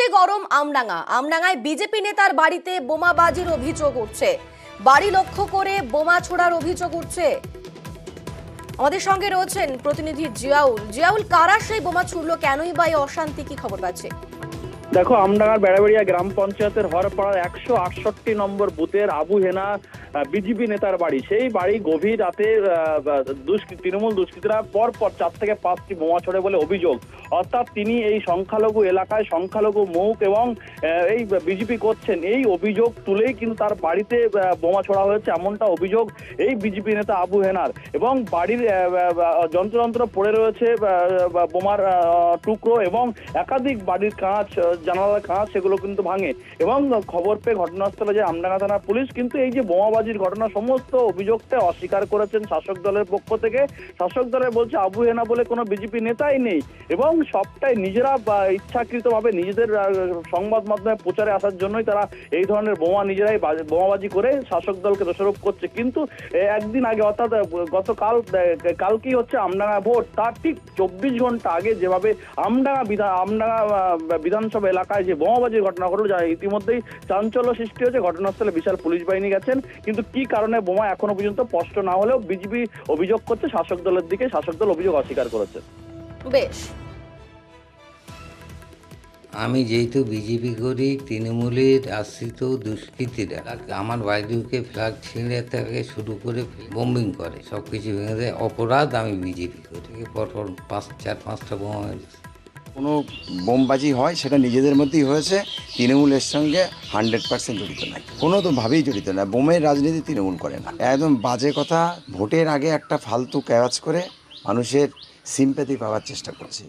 রক্তে গরম আমডাঙ্গায় বিজেপি নেতার বাড়িতে বোমাবাজির অভিযোগ উঠছে। বাড়ি লক্ষ্য করে বোমা ছোড়ার অভিযোগ উঠছে। আমাদের সঙ্গে রয়েছেন প্রতিনিধি জিয়াউল। কারা সেই বোমা ছুড়লো, কেনই বা এই অশান্তি, কি খবর পাচ্ছে? দেখো, আমডাঙ্গার বেড়াবেড়িয়া গ্রাম পঞ্চায়েতের হরপাড়ার 168 নম্বর বুথের আবু হেনা বিজেপি নেতার বাড়ি। সেই বাড়ি গভীর রাতে তৃণমূল দুষ্কৃতীরা পরপর 4 থেকে 5টি বোমা ছোড়ে বলে অভিযোগ। অর্থাৎ তিনি এই সংখ্যালঘু এলাকায় সংখ্যালঘু মুখ এবং এই বিজেপি করছেন, এই অভিযোগ তুলেই কিন্তু তার বাড়িতে বোমা ছোড়া হয়েছে, এমনটা অভিযোগ এই বিজেপি নেতা আবু হেনার। এবং বাড়ির যন্ত্রযন্ত্র পড়ে রয়েছে, বোমার টুকরো এবং একাধিক বাড়ির কাঁচ, জানালার কাঁচ, সেগুলো কিন্তু ভাঙে। এবং খবর পেয়ে ঘটনাস্থলে যে আমডাঙ্গা থানার পুলিশ, কিন্তু এই যে বোমাবাজির ঘটনা সমস্ত অভিযোগটা অস্বীকার করেছেন শাসক দলের পক্ষ থেকে। শাসক দলের বলছে আবু হেনা বলে কোনো বিজেপি নেতাই নেই এবং সবটাই নিজেরা ইচ্ছাকৃতভাবে নিজেদের সংবাদ মাধ্যমে প্রচারে আসার জন্যই তারা এই ধরনের নিজেরাই বোমাবাজি করে শাসক দলকে দোষারোপ করছে। কিন্তু একদিন আগে, অর্থাৎ কালকেই হচ্ছে আমডাঙ্গা ভোট, তার ঠিক 24 ঘন্টা আগে যেভাবে আমডাঙ্গা বিধানসভা এলাকায় যে বোমাবাজির ঘটনা ঘটলো, যা ইতিমধ্যেই চাঞ্চল্য সৃষ্টি হয়েছে। ঘটনাস্থলে বিশাল পুলিশ বাহিনী গেছেন, কিন্তু কি কারণে বোমা এখনো পর্যন্ত স্পষ্ট না হলেও বিজেপি অভিযোগ করছে শাসক দলের দিকে, শাসক দল অভিযোগ অস্বীকার করেছে। বেশ, আমি যেহেতু বিজেপি করি, তৃণমূলের আশ্রিত দুষ্কৃতীরা আমার বাড়িকে ফ্ল্যাগ ছিঁড়ে থেকে শুরু করে বোম্বিং করে, সব কিছু ভেঙে দেয়। অপরাধ আমি বিজেপি করি, পরপর 4-5টা বোমা মেরেছে। কোনো বোমবাজি হয় সেটা নিজেদের মধ্যেই হয়েছে, তৃণমূলের সঙ্গে 100% জড়িত নাই, কোনো তো ভাবেই জড়িত না। বোমের রাজনীতি তৃণমূল করে না, একদম বাজে কথা। ভোটের আগে একটা ফালতু কাজ করে মানুষের সিম্প্যাথি পাওয়ার চেষ্টা করছে।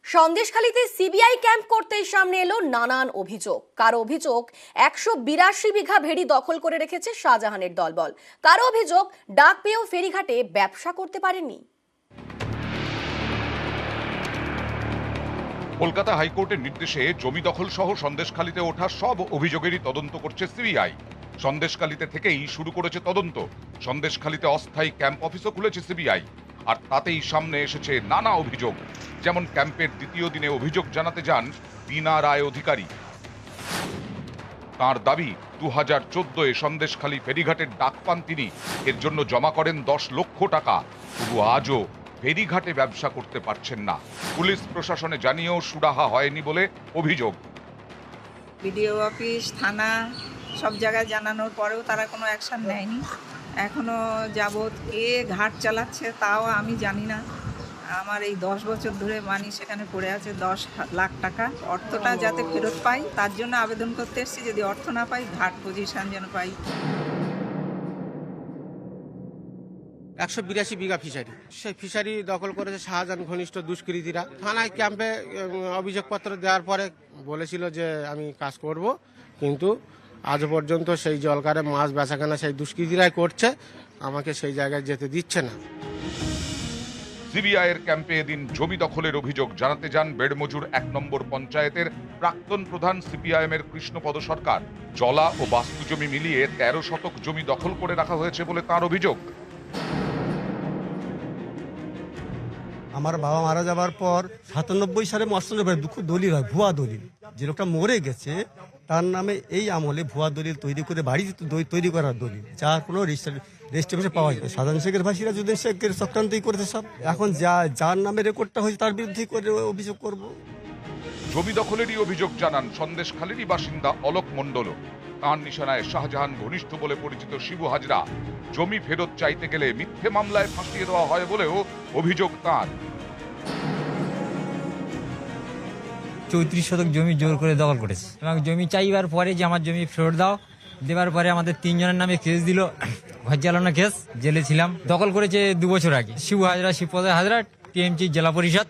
সন্দেশখালীতে সিবিআই ক্যাম্প করতেই সামনে এলো নানান অভিযোগ। কারো অভিযোগ 182 বিঘা ভেড়ি দখল করে রেখেছে শাহজাহানের দলবল। কারো অভিযোগ ডাক পেয়েও ফেরিঘাটে ব্যবসা করতে পারেননি। কলকাতা হাইকোর্টের নির্দেশে জমি দখল সহ সন্দেশখালীতে ওঠা সব অভিযোগেরই তদন্ত করছে সিবিআই। সন্দেশখালীতে থেকেই শুরু করেছে তদন্ত। সন্দেশখালীতে অস্থায়ী ক্যাম্প অফিসও খুলেছে সিবিআই, আর তাতেই সামনে এসেছে নানা অভিযোগ। যেমন ক্যাম্পের দ্বিতীয় দিনে অভিযোগ জানাতে যান বীণা রায় অধিকারী। তাঁর দাবি 2014-এ সন্দেশখালী ফেরিঘাটের ডাক পান তিনি, এর জন্য জমা করেন 10 লক্ষ টাকা। তবু আজও ফেরিঘাটে ব্যবসা করতে পারছেন না। পুলিশ প্রশাসনে জানিয়েও সুরাহা হয়নি বলে অভিযোগ। বিডিও অফিস, থানা সব জায়গায় জানানোর পরেও তারা কোনো অ্যাকশন নেয়নি। এখনো যাবৎ কে ঘাট চালাচ্ছে তাও আমি জানি না। আমার এই 10 বছর ধরে মানি সেখানে পড়ে আছে 10 লাখ টাকা। অর্থটা যাতে ফেরত পাই তার জন্য আবেদন করতে এসেছি। যদি অর্থ না পাই, ঘাট পজিশন যেন পাই। 182 বিঘা ফিশারি, সেই ফিশারি দখল করেছে শাহজাহান ঘনিষ্ঠ দুষ্কৃতীরা। থানায় ক্যাম্পে অভিযোগপত্র দেওয়ার পরে বলেছিল যে আমি কাজ করব, কিন্তু আজ পর্যন্ত সেই জলকারে মাছ বেচাকেনা সেই দুষ্কৃতীরাই করছে, আমাকে সেই জায়গায় যেতে দিচ্ছে না। সিবিআইয়ের ক্যাম্পে এদিন জমি দখলের অভিযোগ জানাতে যান বেড়মজুর 1 নম্বর পঞ্চায়েতের প্রাক্তন প্রধান সিপিআইএমের কৃষ্ণপদ সরকার। জলা ও বাস্তু জমি মিলিয়ে 13 শতক জমি দখল করে রাখা হয়েছে বলে তার অভিযোগ। আমার বাবা মারা যাবার পর 97 সালে মস্তানের ভাই দুঃখ দলিল হয়, ভুয়া দলিল। যে লোকটা মরে গেছে তার নামে এই আমলে ভুয়া দলিল তৈরি করে বাড়ি তৈরি করার দলিল, যার কোনো রেজিস্ট্রেশন পাওয়া যায়। সাধারণ শেখের ভাই সিরাজউদ্দিন শেখের চক্রান্তই করেছে সব। এখন যার নামে রেকর্ডটা হয়েছে তার বিরুদ্ধে করে অভিযোগ করব। জমি দখলেরই অভিযোগ জানান সন্দেশখালীরই বাসিন্দা অলোক মণ্ডলও। তাঁর নিশানায় শাহজাহান ঘনিষ্ঠ বলে পরিচিত শিবু হাজরা। জমি ফেরত চাইতে গেলে মিথ্যে মামলায় ফাঁসিয়ে দেওয়া হয় বলেও অভিযোগ তাঁর। 34 শতক জমি জোর করে দখল করেছে এবং জমি চাইবার পরে যে আমার জমি ফেরত দাও, দেওয়ার পরে আমাদের 3 জনের নামে কেস দিল, ঘর জ্বালানো কেস, জেলে ছিলাম। দখল করেছে 2 বছর আগে শিবু হাজরা, শিবপদ হাজরা, টিএমসি জেলা পরিষদ।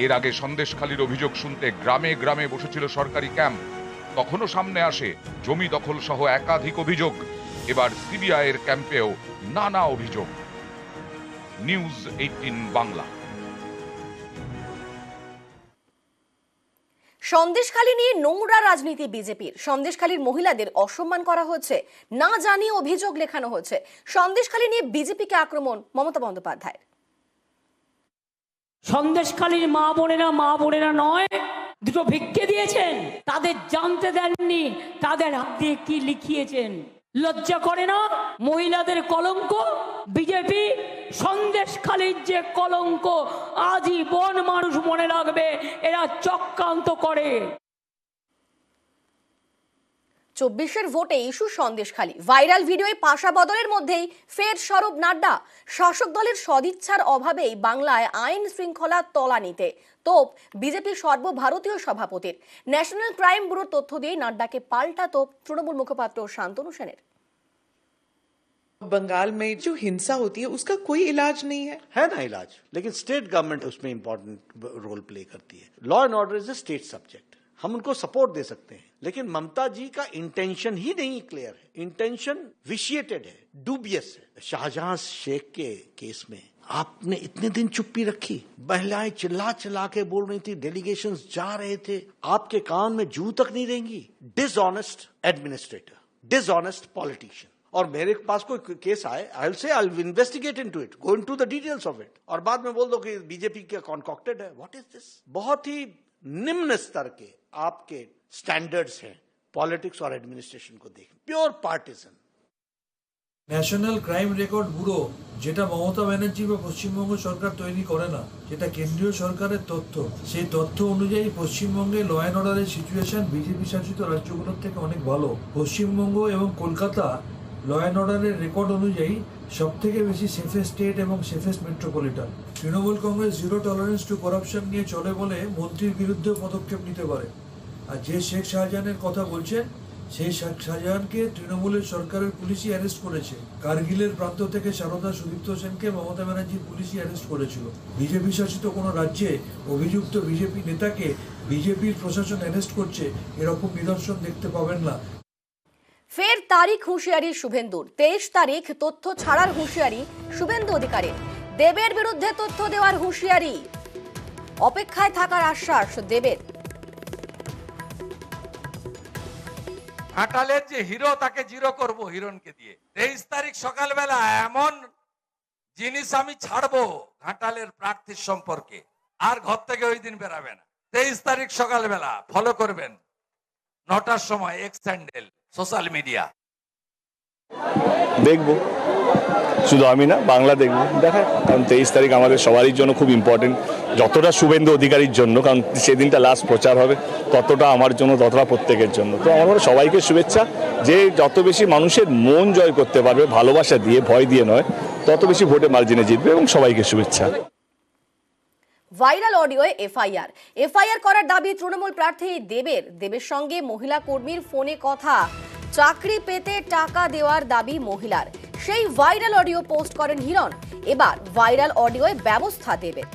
এর আগে সন্দেশখালীর অভিযোগ শুনতে গ্রামে গ্রামে বসেছিল সরকারি ক্যাম্প। তখনও সামনে আসে জমি দখল সহ একাধিক অভিযোগ। এবার সিবিআইয়ের ক্যাম্পেও নানা অভিযোগ। নিউজ 18 বাংলা। সন্দেশখালী নিয়ে নোংরা রাজনীতি বিজেপির। সন্দেশখালীর মহিলাদের অসম্মান করা হচ্ছে, না জানিয়ে অভিযোগ লেখানো হচ্ছে। সন্দেশখালী নিয়ে বিজেপিকে আক্রমণ মমতা বন্দ্যোপাধ্যায়ের। সন্দেশখালীর মা বোনেরা নয়, দুটো ভিক্ষে দিয়েছেন, তাদের জানতে দেননি তাদের হাত দিয়ে কি লিখিয়েছেন। লজ্জা করে না? মহিলাদের কলঙ্ক বিজেপি, সন্দেশখালীর যে কলঙ্ক আজীবন মানুষ মনে রাখবে। এরা চক্রান্ত করে। 24-এর ভোটে ইস্যু সন্দেশখালী, ভাইরাল ভিডিওয় পাশা বদলের মধ্যেই ফের সরব নাড্ডা। শাসক দলের সদিচ্ছার অভাবেই বাংলায় আইন শৃঙ্খলা তলানিতে তোপ বিজেপি সর্বভারতীয় সভাপতির। ন্যাশনাল ক্রাইম ব্যুরোর তথ্য দিয়ে নাড্ডাকে পাল্টা তোপ তৃণমূল মুখপাত্র শান্তনু সেনের। बंगाल में जो हिंसा होती है उसका कोई इलाज नहीं है ना इलाज, लेकिन स्टेट गवर्नमेंट उसमें इंपॉर्टेंट रोल प्ले करती है। Law and order is a state subject, हम उनको सपोर्ट दे सकते हैं, लेकिन ममता जी का इंटेंशन ही नहीं क्लियर है, इंटेंशन विशिएटेड है, डूबियस है। शाहजहां शेख के केस में आपने इतने दिन चुप्पी रखी, महिलाएं चिल्ला चिल्ला के बोल रही थी, डेलीगेशंस जा रहे थे, आपके कान में जू तक नहीं रहेंगी। Dishonest administrator, dishonest politician. और मेरे पास कोई केस आए, I will say I will investigate into it, go into the details of it, और बाद में बोल दो कि बीजेपी का कॉन्कॉक्टेड है। What is this? बहुत ही निम्न स्तर के आपके स्टैंडर्ड्स हैं पॉलिटिक्स और एडमिनिस्ट्रेशन को देख, pure partisan. National crime record bureau যেটা মমতা ব্যানার্জি বা পশ্চিমবঙ্গ সরকার তৈরি করে না, যেটা কেন্দ্রীয় সরকারের তথ্য, সেই তথ্য অনুযায়ী পশ্চিমবঙ্গে ল অ্যান্ড অর্ডারের সিচুয়েশন বিজেপি শাসিত রাজ্যগুলোর থেকে অনেক ভালো। পশ্চিমবঙ্গ এবং কলকাতা ল অ্যান্ড অর্ডারের রেকর্ড অনুযায়ী সব থেকে বেশি সেফেস্ট স্টেট এবং safest metropolitan. Trinamool Congress zero tolerance two corruption নিয়ে চলে বলে মন্ত্রীর বিরুদ্ধেও পদক্ষেপ নিতে পারে। আর যে শেখ শাহজাহানের কথা বলছেন, সেই শেখ শাহজাহানকে তৃণমূলের সরকারের পুলিশই অ্যারেস্ট করেছে। কার্গিলের প্রান্ত থেকে সারদা সুদীপ্ত সেনকে মমতা ব্যানার্জির পুলিশই অ্যারেস্ট করেছিল। বিজেপি শাসিত কোনো রাজ্যে অভিযুক্ত বিজেপি নেতাকে বিজেপির প্রশাসন অ্যারেস্ট করছে, এরকম নিদর্শন দেখতে পাবেন না। ফের তারিখ হুঁশিয়ারি শুভেন্দুর। 23 তারিখ তথ্য ছাড়ার হুঁশিয়ারি শুভেন্দু অধিকারীর। দেবের বিরুদ্ধে তথ্য দেওয়ার হুঁশিয়ারি, অপেক্ষায় থাকার আশ্বাস দেবের। ঘাটালের যে হিরো তাকে জিরো করব হিরণকে দিয়ে। 23 তারিখ সকালবেলা এমন জিনিস আমি ছাড়বো ঘাটালের প্রার্থীর সম্পর্কে, আর ঘর থেকে ওই দিন বেরাবে না। 23 তারিখ সকালবেলা ফলো করবেন 9টার সময় এক্স স্যান্ডেল সোশ্যাল মিডিয়া। দেখবো, শুধু আমি না, বাংলা দেখবো, দেখা। কারণ 23 তারিখ আমাদের সবারই জন্য খুব ইম্পর্টেন্ট, যতটা শুভেন্দু অধিকারীর জন্য, কারণ সেদিনটা লাস্ট প্রচার হবে, ততটা আমার জন্য, ততটা প্রত্যেকের জন্য। তো আমার সবাইকে শুভেচ্ছা, যে যত বেশি মানুষের মন জয় করতে পারবে ভালোবাসা দিয়ে, ভয় দিয়ে নয়, তত বেশি ভোটে মার্জিনে জিতবে, এবং সবাইকে শুভেচ্ছা। ভাইরাল অডিওয়ে এফআইআর করার দাবি তৃণমূল প্রার্থী দেবের সঙ্গে মহিলা কর্মীর ফোনে কথা, চাকরি পেতে টাকা দেওয়ার দাবি মহিলার। সেই ভাইরাল অডিও পোস্ট করেন হিরণ। এবার ভাইরাল অডিওয়ে ব্যবস্থা দেবের।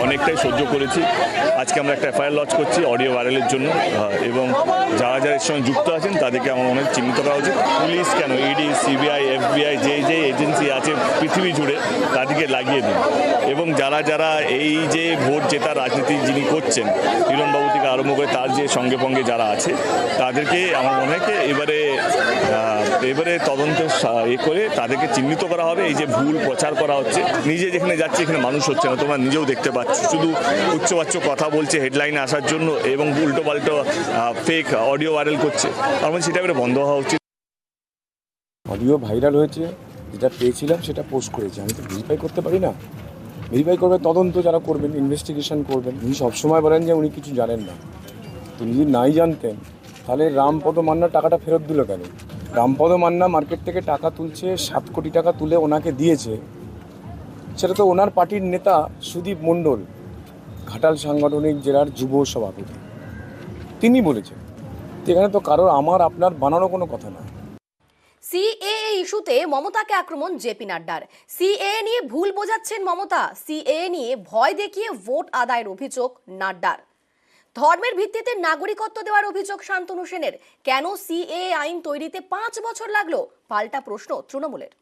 অনেকটাই সহ্য করেছি, আজকে আমরা একটা এফআইআর লঞ্চ করছি অডিও ভাইরালের জন্য, এবং যারা যারা এর সঙ্গে যুক্ত আছেন তাদেরকে আমার মনে হয় চিহ্নিত করা উচিত। পুলিশ কেন, ইডি, সিবিআই, এফবিআই, যে এজেন্সি আছে পৃথিবী জুড়ে, তাদেরকে লাগিয়ে দিন। এবং যারা যারা এই যে ভোট জেতার রাজনীতি যিনি করছেন, হিরণবাবু থেকে আরম্ভ করে তার যে সঙ্গে সঙ্গে যারা আছে, তাদেরকে আমার মনে হয় এবারে তদন্ত করে তাদেরকে চিহ্নিত করা হবে। এই যে ভুল প্রচার করা হচ্ছে, নিজে যেখানে যাচ্ছে এখানে মানুষ হচ্ছে না, তোমরা নিজেও দেখতে পাচ্ছ, শুধু উচ্চবাচ্য কথা বলছে হেডলাইনে আসার জন্য, এবং উল্টো পাল্টো ফেক অডিও ভাইরাল করছে। আমার সেটা এবারে বন্ধ হওয়া উচিত। অডিও ভাইরাল হয়েছে, যেটা পেয়েছিলাম সেটা পোস্ট করেছি, আমি তো ভেরিফাই করতে পারি না। ভেরিফাই করবে, তদন্ত যারা করবেন, ইনভেস্টিগেশন করবেন। উনি সবসময় বলেন যে উনি কিছু জানেন না, তো যদি নাই জানতেন তাহলে রামপদ মান্না টাকাটা ফেরত দিল কেন? রামপদ মান্না মার্কেট থেকে টাকা তুলছে, 7 কোটি টাকা তুলে ওনাকে দিয়েছে, সেটা তো ওনার পার্টির নেতা সুদীপ মণ্ডল, ঘাটাল সাংগঠনিক জেলার যুব সভাপতি, তিনি বলেছেন। এখানে তো কারোর আমার আপনার বানানো কোনো কথা না। সিএএ ইস্যুতে মমতাকে আক্রমণ জেপি নাড্ডার। সিএএ নিয়ে ভুল বোঝাচ্ছেন মমতা, সিএএ নিয়ে ভয় দেখিয়ে ভোট আদায়ের অভিযোগ নাড্ডার। ধর্মের ভিত্তিতে নাগরিকত্ব দেওয়ার অভিযোগ শান্তনু সেনের। কেন সিএএ আইন তৈরিতে 5 বছর লাগলো, পাল্টা প্রশ্ন তৃণমূলের।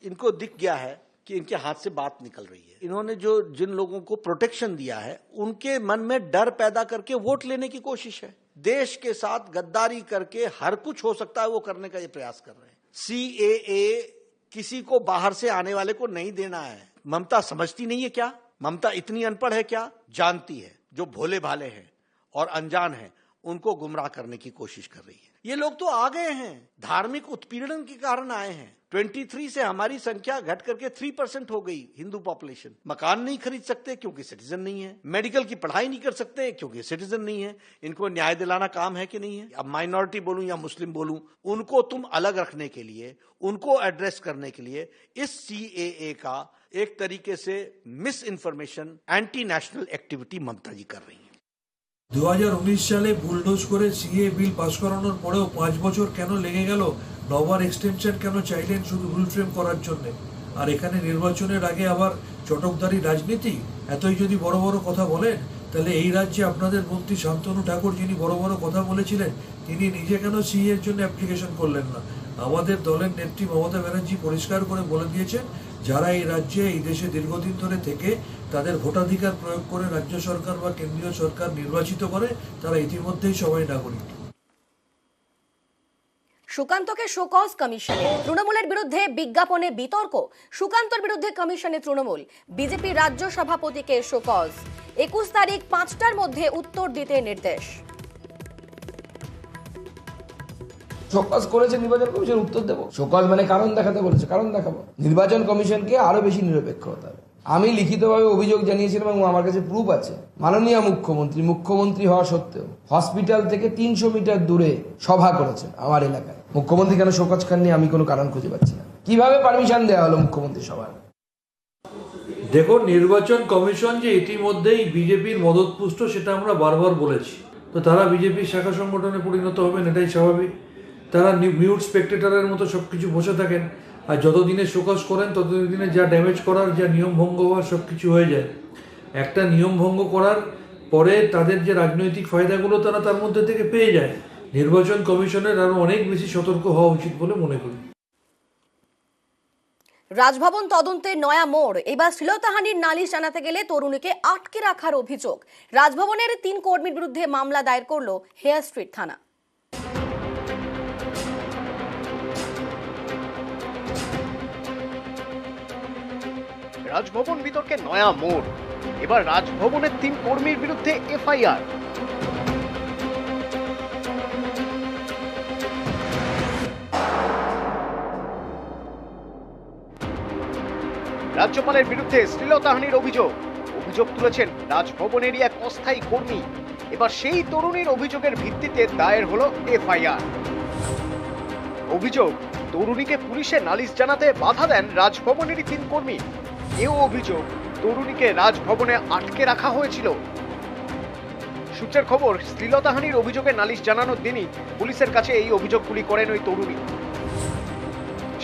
इनको दिख गया है कि इनके हाथ से बात निकल रही है। इन्होंने जो जिन लोगों को प्रोटेक्शन दिया है, उनके मन में डर पैदा करके वोट लेने की कोशिश है। देश के साथ गद्दारी करके हर कुछ हो सकता है वो करने का ये प्रयास कर रहे हैं। सीएए किसी को बाहर से आने वाले को नहीं देना है। ममता समझती नहीं है क्या? ममता इतनी अनपढ़ है क्या? जानती है। जो भोले भाले हैं और अनजान हैं उनको गुमराह करने की कोशिश कर रही है। ये लोग तो आ गए हैं, धार्मिक उत्पीड़न के कारण आए हैं। 23 से हमारी संख्या घट करके 3% हो गई हिंदू पॉपुलेशन। मकान नहीं खरीद सकते क्योंकि सिटीजन नहीं है, मेडिकल की पढ़ाई नहीं कर सकते क्योंकि सिटीजन नहीं है। इनको न्याय दिलाना काम है कि नहीं है? अब माइनॉरिटी बोलूं या मुस्लिम बोलूं, उनको तुम अलग रखने के लिए, उनको एड्रेस करने के लिए इस CAA का एक तरीके से misinformation, anti national activity Mamata ji कर रही है। 2019 সালে বুলডোজ করে সিএ বিল পাস করানোর পরেও 5 বছর কেন লেগে গেল? নবার এক্সটেনশন কেন চাইলেন শুধু রুল ফ্রেম করার জন্য? আর এখানে নির্বাচনের আগে আবার চটকদারি রাজনীতি? এতই যদি বড় বড় কথা বলেন তাহলে এই রাজ্যে আপনাদের মন্ত্রী শান্তনু ঠাকুর যিনি বড় বড় কথা বলেছিলেন তিনি নিজে কেন সিএ এর জন্য অ্যাপ্লিকেশন করলেন না? আমাদের দলের নেত্রী মমতা ব্যানার্জি পরিষ্কার করে বলে দিয়েছেন যারা এই রাজ্যে এই দেশে দীর্ঘদিন ধরে থেকে তাদের ভোটাধিকার প্রয়োগ করে রাজ্য সরকার বা কেন্দ্রীয় সরকার নির্বাচিত করে তারা ইতিমধ্যেই সবাই নাগরিক। সুকান্তকে শোকজ কমিশনে, তৃণমূলের বিরুদ্ধে বিজ্ঞাপনে বিতর্ক। সুকান্তর বিরুদ্ধে কমিশনে তৃণমূল, বিজেপি রাজ্য সভাপতিকে শোকজ। 21 তারিখ 5টার মধ্যে উত্তর দিতে নির্দেশ। শোকজ করেছে নির্বাচন কমিশন, উত্তর দেবো। শোকজ মানে কারণ দেখাতে বলেছে, কারণ দেখাবো। নির্বাচন কমিশনকে আরো বেশি নিরপেক্ষ হতে হবে। আমি লিখিতভাবে অভিযোগ জানিয়েছিলাম এবং আমার কাছে প্রুফ আছে। মাননীয় মুখ্যমন্ত্রী হওয়া সত্ত্বেও হসপিটাল থেকে 300 মিটার দূরে সভা করেছেন আমার এলাকায়। মুখ্যমন্ত্রী কেন শোকজ খাননি আমি কোনো কারণ খুঁজে পাচ্ছি না। কিভাবে পারমিশন দেওয়া হলো মুখ্যমন্ত্রী সভার? দেখুন, নির্বাচন কমিশন যে ইতিমধ্যেই বিজেপির মদতপুষ্ট সেটা আমরা বারবার বলেছি। তো তারা বিজেপির শাখা সংগঠনে পরিণত হবেন, এটাই স্বাভাবিক। তারা মিউট স্পেকটেটরের মতো সবকিছু বসে থাকেন, আর যতদিনে শোকজ করেন ততদিনে যা ড্যামেজ করার, যা নিয়ম ভঙ্গ হওয়ার সবকিছু হয়ে যায়। একটা নিয়ম ভঙ্গ করার পরে তাদের যে রাজনৈতিক ফায়দাগুলো তারা তার মধ্যে থেকে পেয়ে যায়। নির্বাচন কমিশনের আরো অনেক বেশি সতর্ক হওয়া উচিত বলে মনে করি। রাজভবন তদন্তে নয়া মোড়। এবার শ্লীলতাহানির নালিশ জানাতে গেলে তরুণীকে আটকে রাখার অভিযোগ। রাজভবনের 3 কর্মীর বিরুদ্ধে মামলা দায়ের করল হেয়ার স্ট্রিট থানা। রাজভবন বিতর্কে নয়া মোড়। এবার রাজভবনের 3 কর্মীর বিরুদ্ধে FIR। রাজ্যপালের বিরুদ্ধে শ্লীলতাহানির অভিযোগ তুলেছেন রাজভবনেরই এক অস্থায়ী কর্মী। এবার সেই তরুণীর অভিযোগের ভিত্তিতে দায়ের হলো FIR। অভিযোগ, তরুণীকে পুলিশে নালিশ জানাতে বাধা দেন রাজভবনেরই 3 কর্মী। এও অভিযোগ, তরুণীকে রাজভবনে আটকে রাখা হয়েছিল। সূত্রের খবর, শ্লীলতাহানির অভিযোগে নালিশ জানানোর দিনই পুলিশের কাছে এই অভিযোগগুলি করেন ওই তরুণী।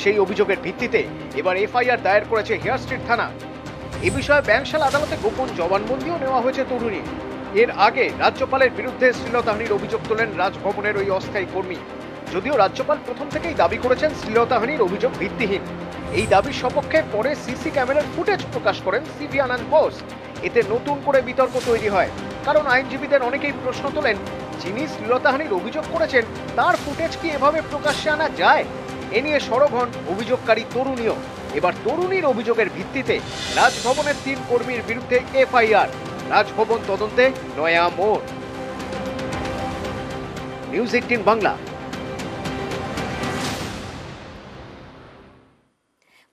সেই অভিযোগের ভিত্তিতে এবার FIR দায়ের করেছে হেয়ার স্ট্রিট থানা। এ বিষয়ে ব্যাংশাল আদালতে গোপন জবানবন্দিও নেওয়া হয়েছে তরুণী। এর আগে রাজ্যপালের বিরুদ্ধে শ্লীলতাহানির অভিযোগ তোলেন রাজভবনের ওই অস্থায়ী কর্মী। যদিও রাজ্যপাল প্রথম থেকেই দাবি করেছেন শ্লীলতাহানির অভিযোগ ভিত্তিহীন। এই দাবির সপক্ষে পরে সিসি ক্যামেরার ফুটেজ প্রকাশ করেন CV আনন্দ বোস। এতে নতুন করে বিতর্ক তৈরি হয়, কারণ আইনজীবীদের অনেকেই প্রশ্ন তোলেন, যিনি শ্লীলতাহানির অভিযোগ করেছেন তার ফুটেজ কি এভাবে প্রকাশ্যে আনা যায়? এ নিয়ে সরব হন অভিযোগকারী তরুণীও। এবার তরুণীর অভিযোগের ভিত্তিতে রাজভবনের 3 কর্মীর বিরুদ্ধে FIR। রাজভবন তদন্তে নয়া মোড়। নিউজ 18 বাংলা।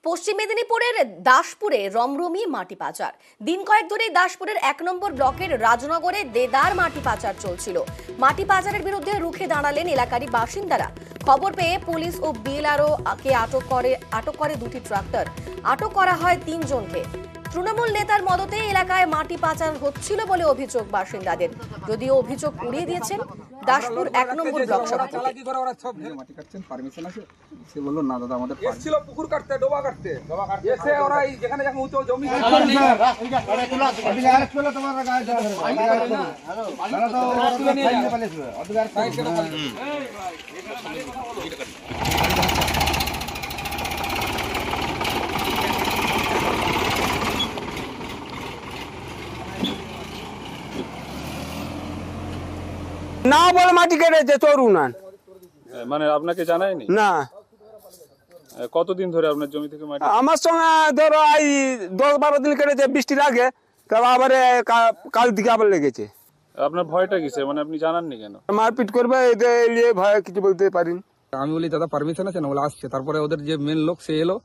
পশ্চিম মেদিনীপুরের দাসপুরে রমরমি মাটি পাচার। দিন কয়েক ধরে দাসপুরের 1 নম্বর ব্লকের রাজনগরে দেদার মাটি পাচার চলছিল। মাটি পাচারের বিরুদ্ধে রুখে দাঁড়ালেন এলাকারই বাসিন্দারা। খবর পেয়ে পুলিশ ও BLRO কে আটক করে 2টি ট্রাক্টর। আটক করা হয় 3 জনকে। তৃণমূল নেতার মদতে এলাকায় মাটি পাচার হচ্ছিল বলে অভিযোগ বাসিন্দাদের, যদিও অভিযোগ উড়িয়ে দিয়েছেন দাসপুর 1 নম্বর ব্লক সভাপতি। সে বললো না দাদা আমাদের ছিল পুকুর কাটতে, ডোবা কাটতে এসে ওরা যেখানে যেখানে উঁচু জমি না বলে মাটি কেটেছে তরুণ। মানে আপনাকে জানায়নি? না, কতদিন ধরে আপনার জমি থেকে মাটি? আমার সঙ্গে ধরো এই 10-12 দিন কেটেছে বৃষ্টির আগে, তারপর আবার কাল দিকে আবার লেগেছে। আপনার ভয়টা কিসে, মানে আপনি জানাননি কেন? মারপিট করবে এদের নিয়ে ভয় কিছু বলতে পারিনি। আমি বলি দাদা পারমিশন আছে না, বলে আসছে। তারপরে ওদের যে মেন লোক সে এলো,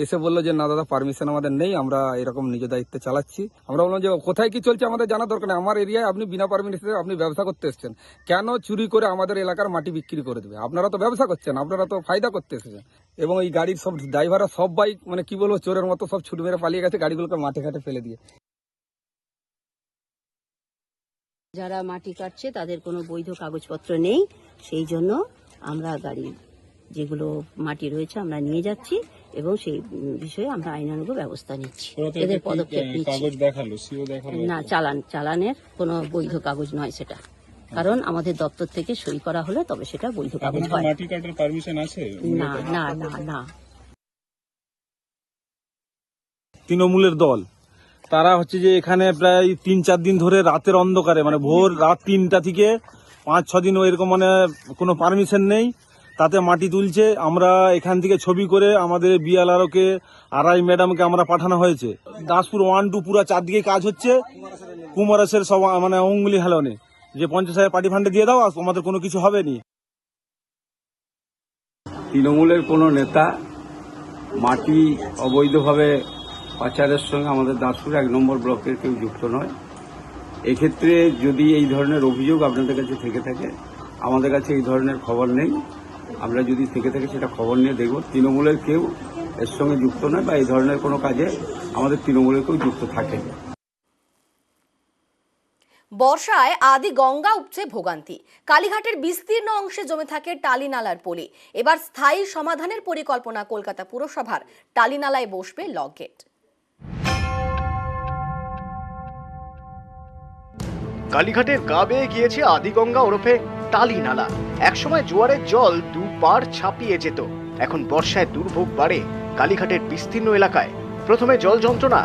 এসে বললো যে না দাদা পারমিশন আমাদের নেই, আমরা এরকম নিজ দায়িত্বে চালাচ্ছি। আমরা বললাম যে কোথায় কি চলছে আমাদের জানা দরকার নেই, আমার এরিয়ায় আপনি বিনা পারমিশনে আপনি ব্যবসা করতে এসেছেন, কেন চুরি করে আমাদের এলাকার মাটি বিক্রি করে দেবে? আপনারা তো ব্যবসা করছেন, আপনারা তো ফায়দা করতে এসেছেন। এবং এই গাড়ির সব ড্রাইভাররা সব বাইক মানে কি বলবো চোরের মতো সব ছুট মেরে পালিয়ে গেছে, গাড়িগুলোকে মাঠে ঘাটে ফেলে দিয়ে। যারা মাটি কাটছে তাদের কোনো বৈধ কাগজপত্র নেই, সেই জন্য আমরা গাড়ি যেগুলো মাটি রয়েছে আমরা নিয়ে যাচ্ছি এবং সেই বিষয়ে আমরা আইনানুগ ব্যবস্থা নিচ্ছি। এদের পদক্ষেপ না, চালানের কোনো বৈধ কাগজ নয় সেটা, কারণ আমাদের দপ্তর থেকে সই করা হলে তবে সেটা বৈধ কাগজ হয়। মাটি কাটার পারমিশন আছে? না না না না। তৃণমূলের দল তারা হচ্ছে যে এখানে প্রায় 3-4 দিন ধরে রাতের অন্ধকারে, মানে ভোর রাত 3টা থেকে 5-6 দিন এরকম, মানে কোনো পারমিশন নেই, তাতে মাটি তুলছে। আমরা এখান থেকে ছবি করে আমাদের বিএলআরওকে আরআই ম্যাডামকে আমরা পাঠানো হয়েছে। দাসপুর 1-2 পুরো চারদিকে কাজ হচ্ছে, কুমারসের সব মানে অঙ্গুলি হেলনে যে 50,000 পার্টি ফান্ডে দিয়ে দাও, আমাদের কোনো কিছু হবে নি। তৃণমূলের কোনো নেতা মাটি অবৈধভাবে পাচারের সঙ্গে আমাদের দাসপুর 1 নম্বর ব্লকের কেউ যুক্ত নয়। এক্ষেত্রে যদি এই ধরনের অভিযোগ আপনাদের কাছে থেকে থাকে, আমাদের কাছে এই ধরনের খবর নেই, আমরা যদি থেকে থাকে সেটা খবর নিয়ে দেখব। তৃণমূলের কেউ এর সঙ্গে যুক্ত নয় বা এই ধরনের কোনো কাজে আমাদের তৃণমূলের কেউ যুক্ত থাকে না। বর্ষায় আদি গঙ্গা উপচে ভোগান্তি। কালীঘাটের বিস্তীর্ণ অংশে জমে থাকে টালি নালার পলি। এবার স্থায়ী সমাধানের পরিকল্পনা কলকাতা পুরসভার। টালি নালায় বসবে লক গেট। কালীঘাটের গা বেয়ে গিয়েছে আদিগঙ্গা ওরফে টালি নালা। একসময় জোয়ারের জল 2 পার ছাপিয়ে যেত, এখন বর্ষায় দুর্ভোগ বাড়ে কালীঘাটের বিস্তীর্ণ এলাকায়। প্রথমে জল যন্ত্রণা,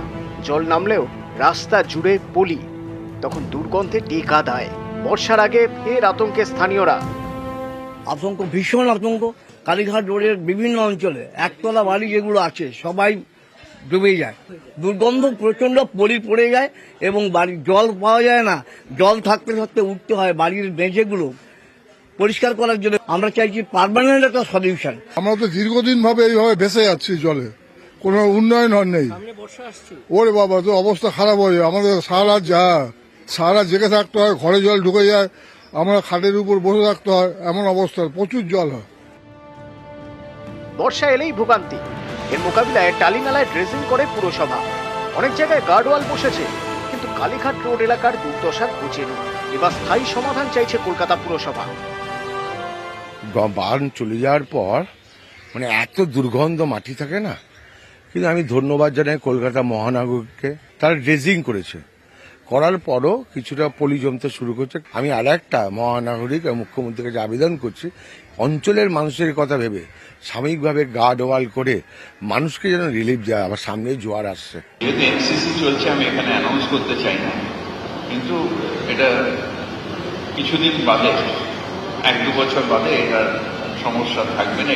জল নামলেও রাস্তা জুড়ে পলি, তখন দুর্গন্ধে টেকা দেয়। বর্ষার আগে ফের আতঙ্কে স্থানীয়রা। আতঙ্ক, ভীষণ আতঙ্ক। কালীঘাট রোডের বিভিন্ন অঞ্চলে একতলা বাড়ি যেগুলো আছে সবাই ডুবে যায়, দুর্গন্ধ প্রচন্ড, পলি পড়ে যায় এবং বাড়ির জল পাওয়া যায় না। জল থাকতে থাকতে উঠতে হয় বাড়ির মেঝেগুলো পরিষ্কার করার জন্য। আমরা চাইছি পার্মানেন্ট একটা সলিউশন। আমরা তো দীর্ঘদিন ভাবে এইভাবে ভেসে যাচ্ছি, জলে কোনো উন্নয়ন নেই। ওরে বাবা, তো অবস্থা খারাপ হয়ে যায় আমাদের। সারা জেগে থাকতে হয়, ঘরে জল ঢুকে যায়, আমরা খাটের উপর বসে থাকতে হয়, এমন অবস্থা, প্রচুর জল হয়। বর্ষা এলেই ভোগান্তি, এর মোকাবিলায় টালি নালায় ড্রেজিং করে পুরসভা। অনেক জায়গায় গার্ডওয়াল বসেছে, কিন্তু কালীঘাট রোড এলাকার দুর্দশা ঘুচেনি। এবার স্থায়ী সমাধান চাইছে কলকাতা পুরসভা। বান চলে যাওয়ার পর মানে এত দুর্গন্ধ মাটি থাকে না, কিন্তু আমি ধন্যবাদ জানাই কলকাতা মহানগরকে, তারা ড্রেজিং করেছে, করার পরও কিছুটা পলি জমতে শুরু করছে। আমি আর একটা মহানগরিক মুখ্যমন্ত্রীর কাছে আবেদন করছি, অঞ্চলের মানুষের কথা ভেবে সাময়িকভাবে গার্ড ওয়াল করে মানুষকে যেন রিলিফ দেয়। আবার সামনে জোয়ার আসছে, যেহেতু এনসিসি চলছে আমি এখানে অ্যানাউন্স করতে চাই না, কিন্তু এটা কিছুদিন বাদে, 1-2 বছর বাদে এটার সমস্যা থাকবে না।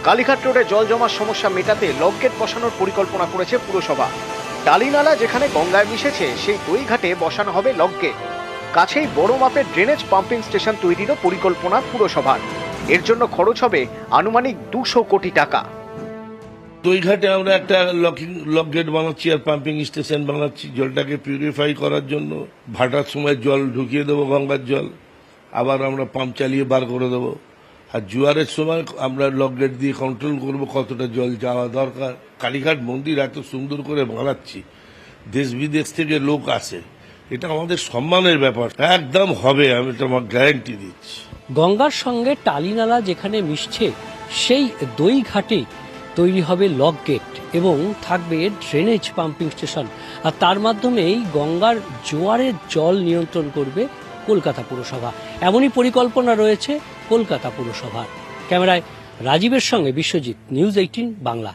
কালীঘাট রোডে জল জমার সমস্যা মেটাতে লক গেট বসানোর পরিকল্পনা করেছে পুরসভা। টালি নালা যেখানে গঙ্গায় মিশেছে সেই দুই ঘাটে বসানো হবে লক গেট। কাছেই বড় মাপের ড্রেনেজ পাম্পিং স্টেশন তৈরিরও পরিকল্পনা পুরসভার। এর জন্য খরচ হবে আনুমানিক 200 কোটি টাকা। দুই ঘাটে আমরা একটা লক গেট বানাচ্ছি আর পাম্পিং স্টেশন বানাচ্ছি, জলটাকে পিউরিফাই করার জন্য। ভাটার সময় জল ঢুকিয়ে দেবো, গঙ্গার জল, আবার আমরা পাম্প চালিয়ে বার করে দেবো। আর জোয়ারের সময় আমরা লক গেট দিয়ে কন্ট্রোল করবো কতটা জল যাওয়া দরকার। কালীঘাট মন্দির এত সুন্দর করে বানাচ্ছি, দেশ বিদেশ থেকে লোক আসে, এটা আমাদের সম্মানের ব্যাপার। একদম হবে, আমি তোমার গ্যারান্টি দিচ্ছি। গঙ্গার সঙ্গে টালিনালা যেখানে মিশছে সেই দুই ঘাটে তৈরি হবে লক গেট এবং থাকবে ড্রেনেজ পাম্পিং স্টেশন। আর তার মাধ্যমেই গঙ্গার জোয়ারের জল নিয়ন্ত্রণ করবে কলকাতা পুরসভা। এমনই পরিকল্পনা রয়েছে কলকাতা পুরসভার। ক্যামেরায় রাজীবের সঙ্গে বিশ্বজিৎ, নিউজ 18 বাংলা।